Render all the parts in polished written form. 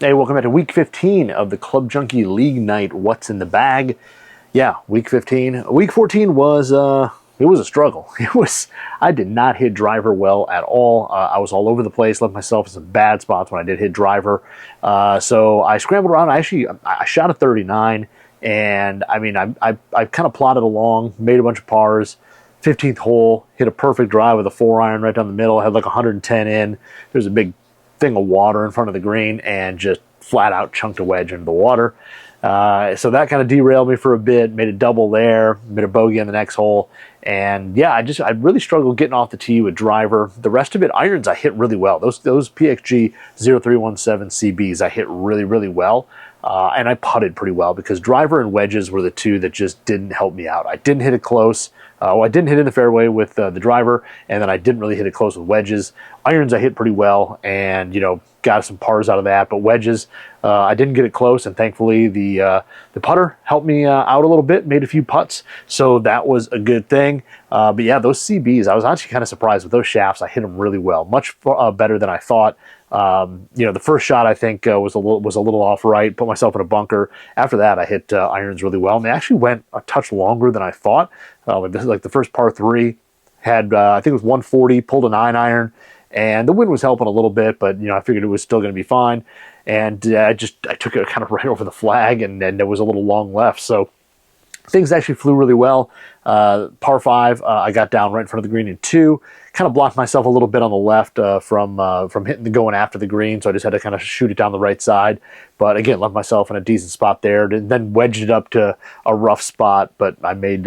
Hey, welcome back to week 15 of the Club Junkie League Night. What's in the bag? Yeah, week 15. Week 14 was it was a struggle. I did not hit driver well at all. I was all over the place, left myself in some bad spots when I did hit driver. So I scrambled around. I shot a 39, and I mean, I kind of plodded along, made a bunch of pars. 15th hole, hit a perfect drive with a 4-iron right down the middle. Had like 110 in. There's a big thing of water in front of the green and just flat out chunked a wedge into the water. So that kind of derailed me for a bit, made a double there, made a bogey on the next hole. And yeah, I really struggled getting off the tee with driver. The rest of it, irons, I hit really well. Those PXG 0317 CBs, I hit really, really well. And I putted pretty well because driver and wedges were the two that just didn't help me out. I didn't hit it close. I didn't hit in the fairway with the driver, and then I didn't really hit it close with wedges. Irons I hit pretty well, and got some pars out of that. But wedges, I didn't get it close, and thankfully the putter helped me out a little bit. Made a few putts, so that was a good thing. But yeah, those CBs, I was actually kind of surprised with those shafts. I hit them really well, much better than I thought. The first shot I think was a little off right, put myself in a bunker. After that, I hit irons really well, and they actually went a touch longer than I thought. This is like the first par 3 had I think it was 140, pulled a 9-iron, and the wind was helping a little bit, but I figured it was still going to be fine. And I took it kind of right over the flag, and there was a little long left, so things actually flew really well. Par 5, I got down right in front of the green in 2. Kind of blocked myself a little bit on the left from hitting going after the green, so I just had to kind of shoot it down the right side. But again, left myself in a decent spot there, and then wedged it up to a rough spot, but I made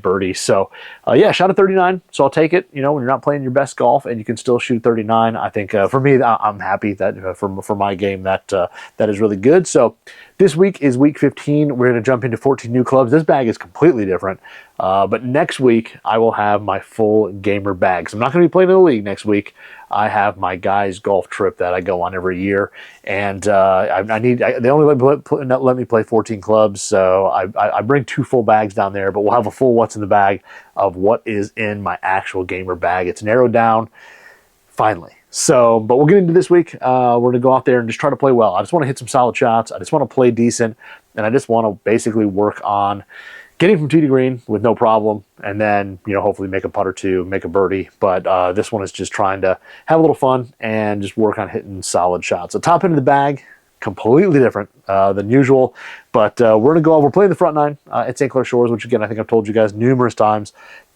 birdie. So yeah, shot a 39, so I'll take it. When you're not playing your best golf and you can still shoot 39, I think for me, I'm happy that for my game that is really good. So this week is week 15. We're going to jump into 14 new clubs. This bag is completely different. But next week, I will have my full gamer bag. So I'm not going to be playing in the league next week. I have my guys' golf trip that I go on every year. And they only let me play 14 clubs. So I bring 2 full bags down there. But we'll have a full what's in the bag of what is in my actual gamer bag. It's narrowed down, finally. So, but we'll get into this week. We're going to go out there and just try to play well. I just want to hit some solid shots. I just want to play decent. And I just want to basically work on getting from tee to green with no problem, and then hopefully make a putt or two, make a birdie. But this one is just trying to have a little fun and just work on hitting solid shots. The top end of the bag, completely different than usual. But we're playing the front 9 at St. Clair Shores, which again I think I've told you guys numerous times.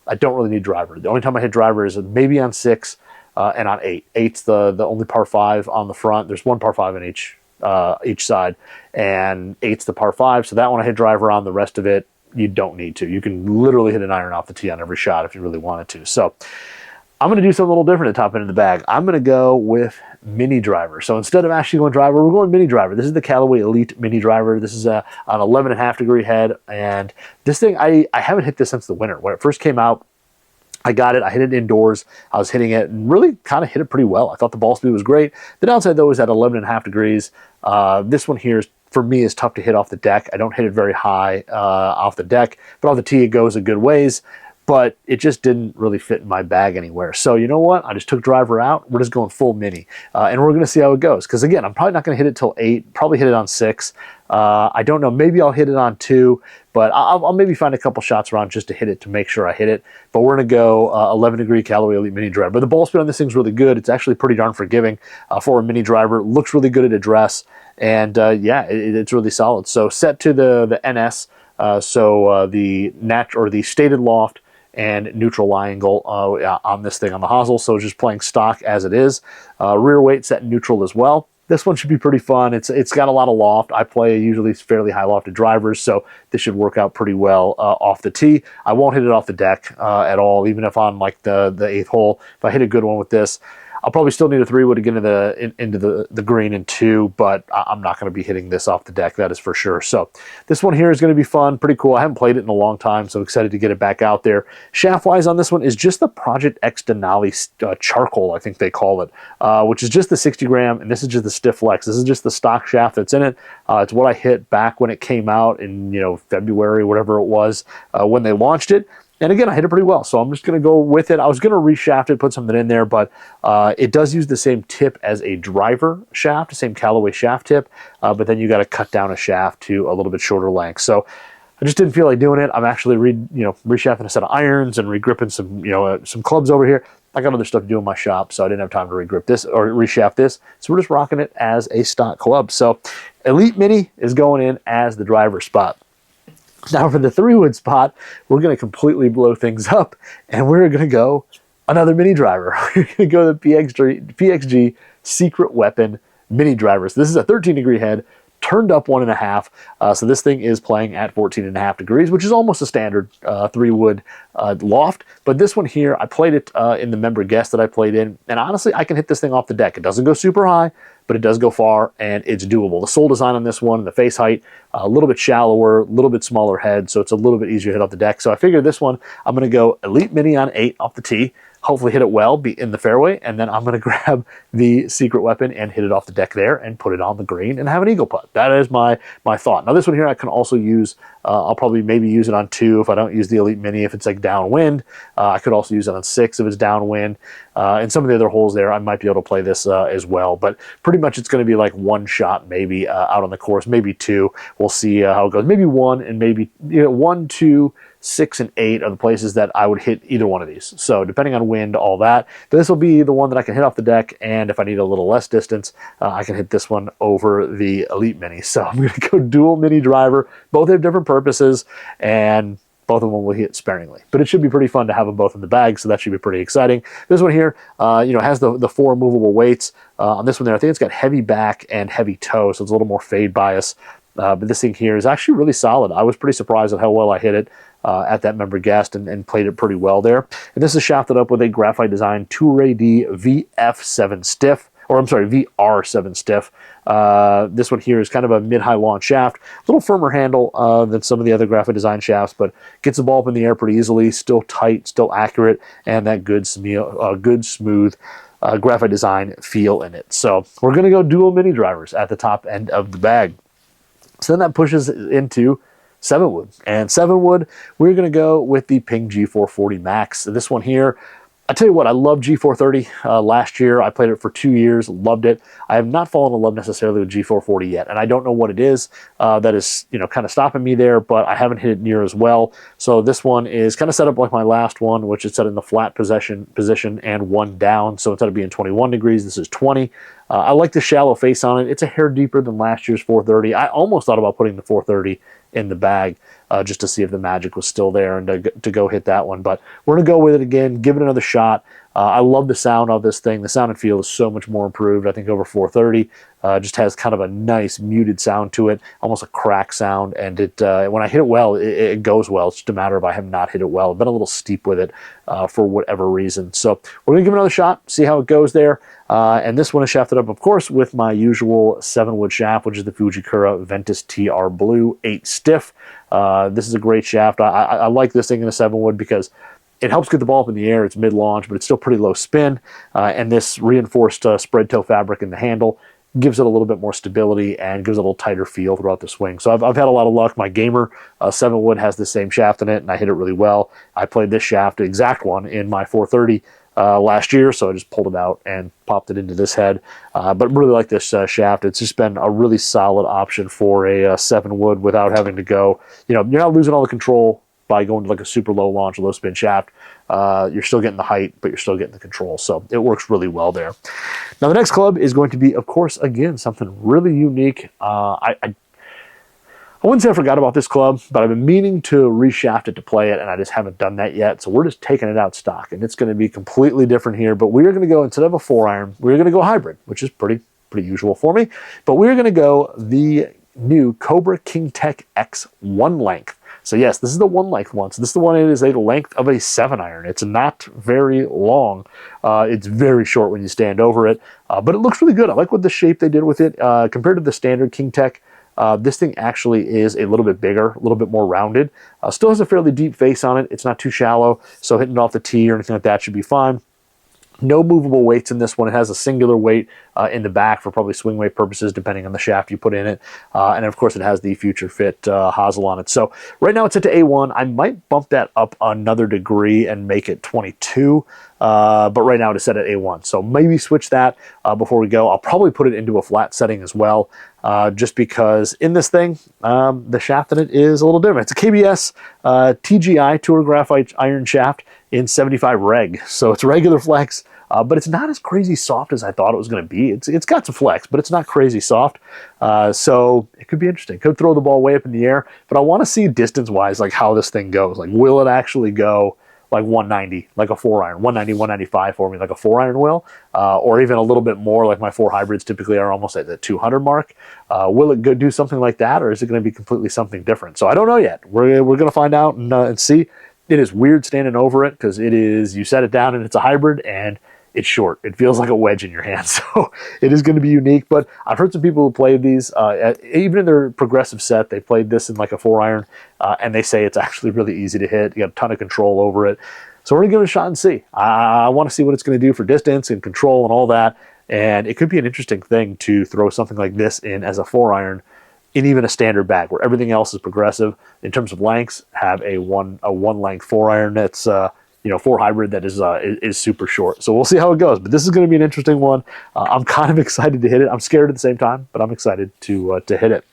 I don't really need driver. The only time I hit driver is maybe on 6 and on 8. 8's the only par 5 on the front. There's one par 5 in each side, and 8's the par 5. So that one I hit driver on. The rest of it, you don't need to. You can literally hit an iron off the tee on every shot if you really wanted to. So I'm going to do something a little different at the top end of the bag. I'm going to go with mini driver. So instead of actually going driver, we're going mini driver. This is the Callaway Elyte mini driver. This is an 11.5 degree head. And this thing, I haven't hit this since the winter. When it first came out, I got it. I hit it indoors. I was hitting it and really kind of hit it pretty well. I thought the ball speed was great. The downside, though, is at 11.5 degrees. This one here, for me, is tough to hit off the deck. I don't hit it very high off the deck, but off the tee, it goes a good ways. But it just didn't really fit in my bag anywhere. So you know what? I just took driver out. We're just going full mini. And we're going to see how it goes. Because again, I'm probably not going to hit it till 8. Probably hit it on 6. I don't know. Maybe I'll hit it on 2. But I'll maybe find a couple shots around just to hit it to make sure I hit it. But we're going to go 11 degree Callaway Elyte mini driver. But the ball speed on this thing's really good. It's actually pretty darn forgiving for a mini driver. Looks really good at address. And yeah, it's really solid. So set to the NS. The stated loft and neutral lie angle on this thing on the hosel. So just playing stock as it is. Rear weight set neutral as well. This one should be pretty fun. It's got a lot of loft. I play usually fairly high lofted drivers, so this should work out pretty well off the tee. I won't hit it off the deck at all, even if on like the 8th hole. If I hit a good one with this, I'll probably still need a 3-wood to get into the green in 2, but I'm not going to be hitting this off the deck, that is for sure. So this one here is going to be fun, pretty cool. I haven't played it in a long time, so excited to get it back out there. Shaft-wise on this one is just the Project X Denali charcoal, I think they call it, which is just the 60 gram, and this is just the stiff flex. This is just the stock shaft that's in it. It's what I hit back when it came out in February, whatever it was, when they launched it. And again, I hit it pretty well, so I'm just going to go with it. I was going to reshaft it, put something in there, but it does use the same tip as a driver shaft, same Callaway shaft tip, but then you got to cut down a shaft to a little bit shorter length. So I just didn't feel like doing it. I'm actually reshafting a set of irons and regripping some clubs over here. I got other stuff to do in my shop, so I didn't have time to regrip this or reshaft this. So we're just rocking it as a stock club. So Elyte Mini is going in as the driver spot. Now for the 3-wood spot, we're going to completely blow things up, and we're going to go another mini driver. We're going to go the PXG Secret Weapon mini driver. So this is a 13-degree head, turned up 1.5. So this thing is playing at 14.5 degrees, which is almost a standard 3-wood loft. But this one here, I played it in the member guest that I played in, and honestly, I can hit this thing off the deck. It doesn't go super high, but it does go far, and it's doable. The sole design on this one, the face height, a little bit shallower, a little bit smaller head, so it's a little bit easier to hit off the deck. So I figured this one, I'm going to go Elyte Mini on 8 off the tee, hopefully hit it well, be in the fairway, and then I'm going to grab the Secret Weapon and hit it off the deck there and put it on the green and have an eagle putt. That is my thought. Now this one here I can also use, I'll probably maybe use it on 2 if I don't use the Elyte Mini if it's like downwind. I could also use it on 6 if it's downwind. And some of the other holes there, I might be able to play this as well. But pretty much it's going to be like 1 shot maybe out on the course, maybe 2. We'll see how it goes. Maybe 1 and maybe 1, 2, 6, and 8 are the places that I would hit either one of these. So depending on wind, all that. This will be the one that I can hit off the deck, and if I need a little less distance, I can hit this one over the Elyte Mini. So I'm going to go dual mini driver. Both have different purposes, and both of them will hit sparingly. But it should be pretty fun to have them both in the bag, so that should be pretty exciting. This one here, has the 4 movable weights. On this one there, I think it's got heavy back and heavy toe, so it's a little more fade bias. But this thing here is actually really solid. I was pretty surprised at how well I hit it at that member guest and played it pretty well there. And this is shafted up with a Graphite Design Toure D VF7 stiff, or I'm sorry, VR7 stiff. This one here is kind of a mid-high launch shaft, a little firmer handle than some of the other Graphite Design shafts, but gets the ball up in the air pretty easily, still tight, still accurate, and that good smooth Graphite Design feel in it. So we're going to go dual mini drivers at the top end of the bag. So then that pushes into 7-wood. And 7-wood, we're going to go with the Ping G440 Max. This one here, I tell you what, I love G430. Last year, I played it for 2 years, loved it. I have not fallen in love necessarily with G440 yet, and I don't know what it is that is, kind of stopping me there, but I haven't hit it near as well. So this one is kind of set up like my last one, which is set in the flat position and 1 down. So instead of being 21 degrees, this is 20. I like the shallow face on it. It's a hair deeper than last year's 430. I almost thought about putting the 430 in the bag just to see if the magic was still there and to go hit that one. But we're going to go with it again, give it another shot. I love the sound of this thing. The sound and feel is so much more improved, I think, over 430. Just has kind of a nice muted sound to it, almost a crack sound. And it when I hit it well, it goes well. It's just a matter of I have not hit it well. I've been a little steep with it for whatever reason. So we're going to give it another shot, see how it goes there. And this one is shafted up, of course, with my usual 7-wood shaft, which is the Fujikura Ventus TR Blue 8 stiff. This is a great shaft. I like this thing in a 7-wood because it helps get the ball up in the air. It's mid-launch, but it's still pretty low spin. And this reinforced spread toe fabric in the handle gives it a little bit more stability and gives it a little tighter feel throughout the swing. So I've had a lot of luck. My Gamer 7-wood has the same shaft in it, and I hit it really well. I played this shaft, the exact one, in my 430 last year, so I just pulled it out and popped it into this head. But really like this shaft. It's just been a really solid option for a 7-wood without having to go, you're not losing all the control by going to like a super low launch, low spin shaft. You're still getting the height, but you're still getting the control. So it works really well there. Now the next club is going to be, of course, again, something really unique. I wouldn't say I forgot about this club, but I've been meaning to reshaft it to play it, and I just haven't done that yet. So we're just taking it out stock, and it's going to be completely different here. But we're going to go, instead of a 4-iron, we're going to go hybrid, which is pretty usual for me. But we're going to go the new Cobra King Tech X 1 length. So yes, this is the 1 length one. So this is the one that is a length of a 7-iron. It's not very long. It's very short when you stand over it, but it looks really good. I like what the shape they did with it compared to the standard King Tech. This thing actually is a little bit bigger, a little bit more rounded. Still has a fairly deep face on it. It's not too shallow, so hitting it off the tee or anything like that should be fine. No movable weights in this one. It has a singular weight in the back for probably swing weight purposes, depending on the shaft you put in it. And of course, it has the Future Fit hosel on it. So right now it's set to A1. I might bump that up another degree and make it 22. But right now it is set at A1. So maybe switch that before we go. I'll probably put it into a flat setting as well, just because in this thing, the shaft in it is a little different. It's a KBS TGI Tour Graphite iron shaft in 75 reg. So it's regular flex, but it's not as crazy soft as I thought it was going to be. It's got some flex, but it's not crazy soft. So it could be interesting. Could throw the ball way up in the air, but I want to see distance-wise, like how this thing goes. Like, will it actually go like 190, like a 4-iron, 190, 195 for me, like a 4-iron will, or even a little bit more, like my 4 hybrids typically are almost at the 200 mark. Will it go do something like that, or is it going to be completely something different? So I don't know yet. We're going to find out and see. It is weird standing over it because it is, you set it down and it's a hybrid and it's short. It feels like a wedge in your hand. So it is going to be unique, but I've heard some people who played these, even in their progressive set, they played this in like a 4-iron, and they say it's actually really easy to hit. You got a ton of control over it. So we're going to give it a shot and see. I want to see what it's going to do for distance and control and all that. And it could be an interesting thing to throw something like this in as a 4-iron in even a standard bag where everything else is progressive. In terms of lengths, have a one length 4-iron that's 4 hybrid that is super short. So we'll see how it goes. But this is going to be an interesting one. I'm kind of excited to hit it. I'm scared at the same time, but I'm excited to hit it.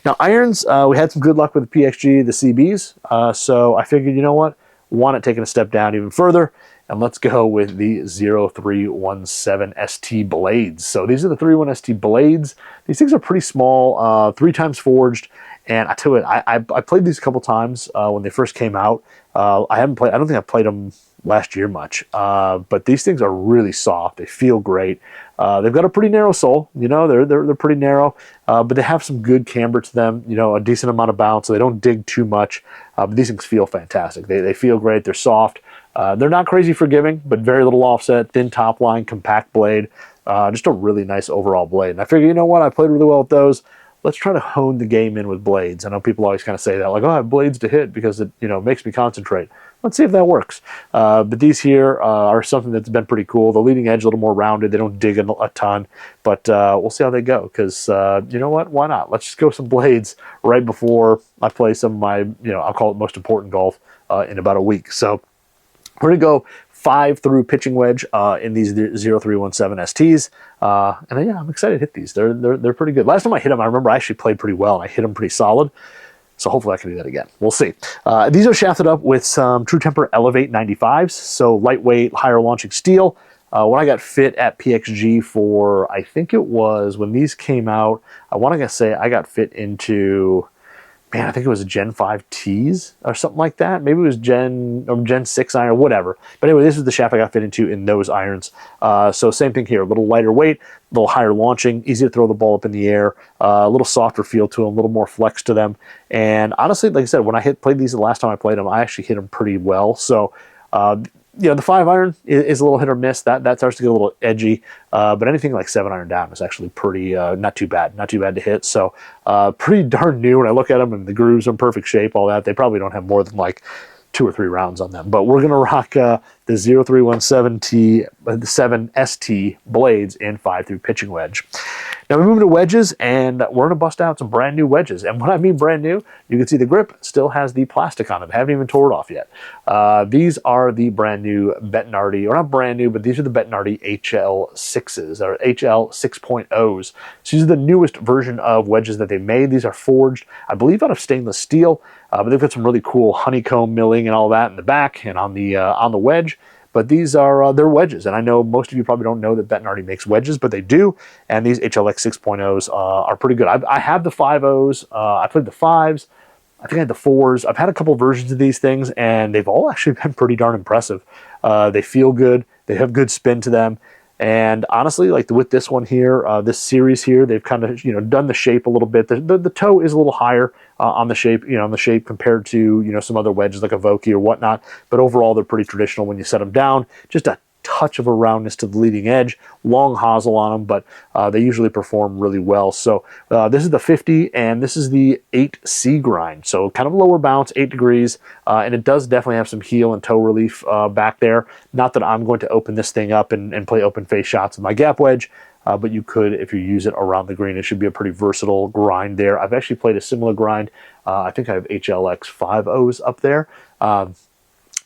Now irons, we had some good luck with the PXG, the CBs. So I figured, you know what? Want it taking a step down even further. And let's go with the 0317 ST blades. So these are the 31 ST blades. These things are pretty small, 3 times forged. And I tell you what, I played these a couple times when they first came out. I don't think I played them last year much. But these things are really soft. They feel great. They've got a pretty narrow sole. They're pretty narrow, but they have some good camber to them. A decent amount of bounce, so they don't dig too much. But these things feel fantastic. They feel great. They're soft. They're not crazy forgiving, but very little offset, thin top line, compact blade. Just a really nice overall blade. And I figured, you know what? I played really well with those. Let's try to hone the game in with blades. I know people always kind of say that, like, oh, I have blades to hit because it, makes me concentrate. Let's see if that works. But these here are something that's been pretty cool. The leading edge a little more rounded. They don't dig a ton, but we'll see how they go because, you know what? Why not? Let's just go some blades right before I play some of my, I'll call it most important golf in about a week. So we're going to go 5 through pitching wedge in these 0317 STs. And yeah, I'm excited to hit these. They're pretty good. Last time I hit them, I remember I actually played pretty well and I hit them pretty solid. So hopefully I can do that again. We'll see. These are shafted up with some True Temper Elevate 95s. So lightweight, higher launching steel. When I got fit at PXG for, I think it was when these came out, I want to say I got fit into, I think it was a Gen 5 Ts or something like that. Maybe it was Gen 6 iron, whatever. But anyway, this is the shaft I got fit into in those irons. So same thing here, a little lighter weight, a little higher launching, easy to throw the ball up in the air, a little softer feel to them, a little more flex to them. And honestly, like I said, when I played these the last time I played them, I actually hit them pretty well. So, the 5-iron is a little hit or miss. That starts to get a little edgy. But anything like 7-iron down is actually pretty, not too bad to hit. So pretty darn new when I look at them and the grooves are in perfect shape, all that. They probably don't have more than like 2 or 3 rounds on them. But we're going to rock the 0317 7 ST blades in 5 through pitching wedge. Now we move to wedges, and we're going to bust out some brand new wedges. And when I mean brand new, you can see the grip still has the plastic on it. Haven't even tore it off yet. These are the brand new Bettinardi, or not brand new, but these are the Bettinardi HL6s, or HL 6.0s. So these are the newest version of wedges that they made. These are forged, I believe, out of stainless steel, but they've got some really cool honeycomb milling and all that in the back and on the wedge. But these are they're wedges, and I know most of you probably don't know that Bettinardi makes wedges, but they do. And these HLX 6.0s are pretty good. I have the 5.0s. I played the 5s. I think I had the 4s. I've had a couple versions of these things, and they've all actually been pretty darn impressive. They feel good. They have good spin to them. And honestly, like with this one here, this series here, they've kind of done the shape a little bit. The toe is a little higher on the shape, compared to some other wedges like a Vokey or whatnot. But overall, they're pretty traditional when you set them down. Just a touch of a roundness to the leading edge, long hosel on them, but they usually perform really well. So this is the 50, and this is the 8C grind. So kind of lower bounce, 8 degrees, and it does definitely have some heel and toe relief back there. Not that I'm going to open this thing up and play open face shots with my gap wedge, but you could if you use it around the green. It should be a pretty versatile grind there. I've actually played a similar grind. I think I have HLX 5.0s up there.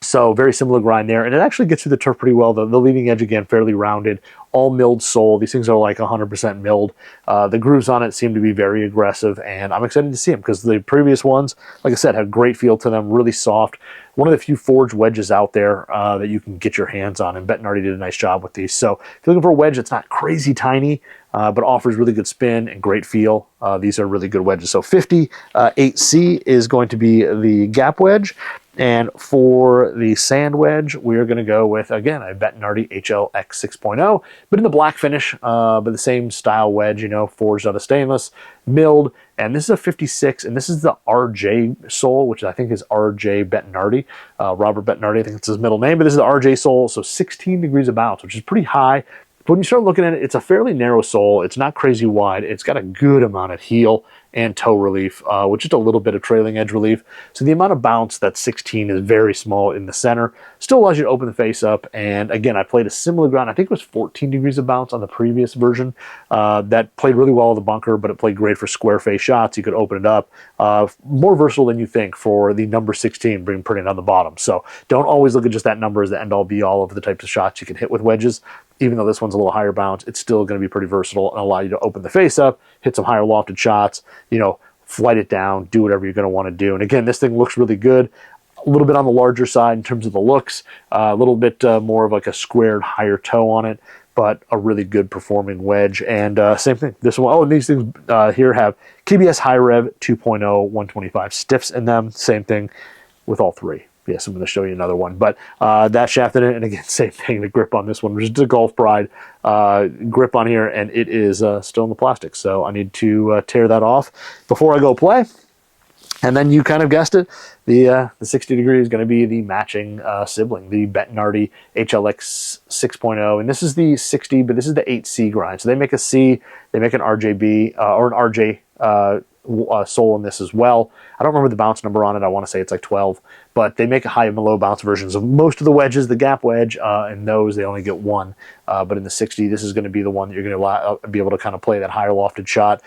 So very similar grind there, and it actually gets through the turf pretty well. The leading edge, again, fairly rounded, all milled sole. These things are like 100% milled. The grooves on it seem to be very aggressive, and I'm excited to see them because the previous ones, like I said, had great feel to them, really soft. One of the few forged wedges out there that you can get your hands on, and Bettinardi did a nice job with these. So if you're looking for a wedge that's not crazy tiny, but offers really good spin and great feel, these are really good wedges. So 50 8C is going to be the gap wedge. And for the sand wedge, we're going to go with, again, a Bettinardi HLX 6.0, but in the black finish, but the same style wedge, you know, forged out of stainless, milled, and this is a 56, and this is the RJ sole, which I think is RJ Bettinardi, Robert Bettinardi, I think it's his middle name, but this is the RJ sole, so 16 degrees of bounce, which is pretty high. But when you start looking at it, it's a fairly narrow sole. It's not crazy wide. It's got a good amount of heel and toe relief, with just a little bit of trailing edge relief. So the amount of bounce that's 16 is very small in the center. Still allows you to open the face up. And again, I played a similar ground. I think it was 14 degrees of bounce on the previous version. That played really well in the bunker, but it played great for square face shots. You could open it up. More versatile than you think for the number 16, putting it on the bottom. So don't always look at just that number as the end all be all of the types of shots you can hit with wedges. Even though this one's a little higher bounce, it's still going to be pretty versatile and allow you to open the face up, hit some higher lofted shots, you know, flight it down, do whatever you're going to want to do. And again, this thing looks really good. A little bit on the larger side in terms of the looks, a little bit more of like a squared higher toe on it, but a really good performing wedge. And same thing, this one, oh, and these things here have KBS Hi-Rev 2.0 125 stiffs in them. Same thing with all three. Yes, I'm going to show you another one, but that shaft in it, and again, same thing, the grip on this one, which is the Golf Pride grip on here, and it is still in the plastic, so I need to tear that off before I go play. And then you kind of guessed it, the 60 degree is going to be the matching sibling, the Bettinardi HLX 6.0, and this is the 60, but this is the 8C grind. So they make a C, they make an RJB, or an RJ sole in this as well. I don't remember the bounce number on it. I want to say it's like 12, but they make a high and low bounce versions of most of the wedges. The gap wedge, and those, they only get one. But in the 60, this is going to be the one that you're going to be able to kind of play that higher lofted shot.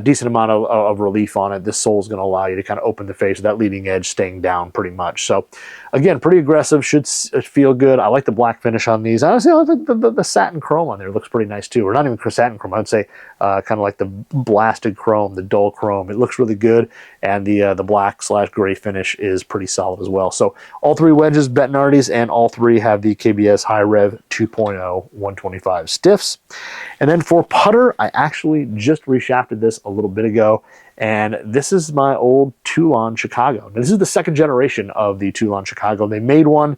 Decent amount of relief on it. This sole is going to allow you to kind of open the face with that leading edge staying down pretty much. So again, pretty aggressive, should feel good. I like the black finish on these. Honestly, I like the satin chrome on there. It looks pretty nice too. Or not even satin chrome, I would say kind of like the blasted chrome, the dull chrome. It looks really good. And the black / gray finish is pretty solid as well. So all three wedges, Bettinardi's, and all three have the KBS Hi-Rev 2.0 125 stiffs. And then for putter, I actually just reshafted this a little bit ago, and this is my old Toulon Chicago. Now, this is the second generation of the Toulon Chicago. They made one,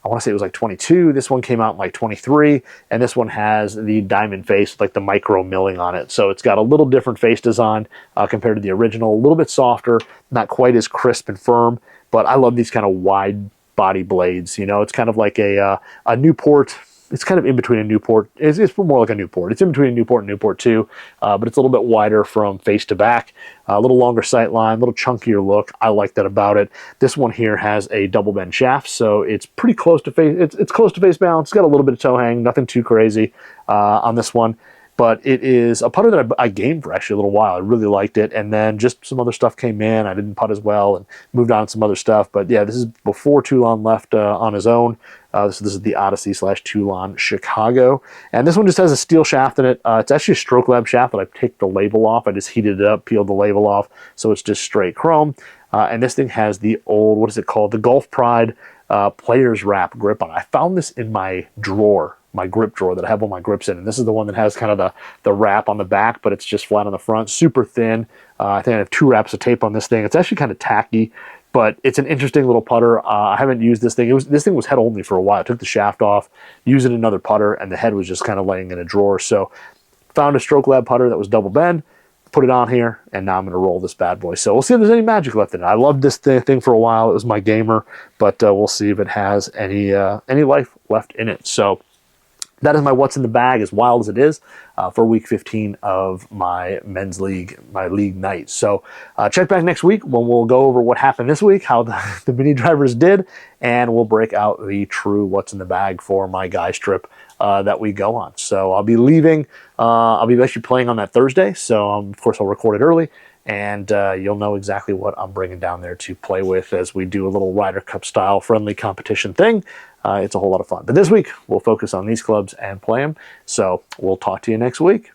I want to say it was like 22. This one came out in like 23, and this one has the diamond face with like the micro milling on it. So it's got a little different face design compared to the original, a little bit softer, not quite as crisp and firm, but I love these kind of wide body blades. You know, it's kind of like a Newport. It's kind of in between a Newport. It's more like a Newport. It's in between a Newport and Newport 2, but it's a little bit wider from face to back, a little longer sight line, a little chunkier look. I like that about it. This one here has a double bend shaft, so it's pretty close to face. It's close to face balance. It's got a little bit of toe hang, nothing too crazy on this one. But it is a putter that I gamed for actually a little while. I really liked it. And then just some other stuff came in. I didn't putt as well and moved on to some other stuff. But yeah, this is before Toulon left on his own. This is the Odyssey / Toulon Chicago. And this one just has a steel shaft in it. It's actually a Stroke Lab shaft, but I take the label off. I just heated it up, peeled the label off. So it's just straight chrome. And this thing has the old, what is it called? The Golf Pride Player's Wrap grip on it. I found this in my drawer, my grip drawer that I have all my grips in, and this is the one that has kind of the wrap on the back, but it's just flat on the front, super thin. I think I have 2 wraps of tape on this thing. It's actually kind of tacky, but it's an interesting little putter. I haven't used this thing. This thing was head only for a while. I took the shaft off, used it in another putter, and the head was just kind of laying in a drawer. So found a Stroke Lab putter that was double bend, put it on here, and now I'm going to roll this bad boy. So we'll see if there's any magic left in it. I loved this thing for a while. It was my gamer, but we'll see if it has any life left in it. So that is my what's in the bag, as wild as it is, for week 15 of my men's league, my league night. So check back next week when we'll go over what happened this week, how the mini drivers did, and we'll break out the true what's in the bag for my guys trip that we go on. So I'll be leaving. I'll be actually playing on that Thursday. So of course I'll record it early, and you'll know exactly what I'm bringing down there to play with as we do a little Ryder Cup style friendly competition thing. It's a whole lot of fun. But this week, we'll focus on these clubs and play them. So we'll talk to you next week.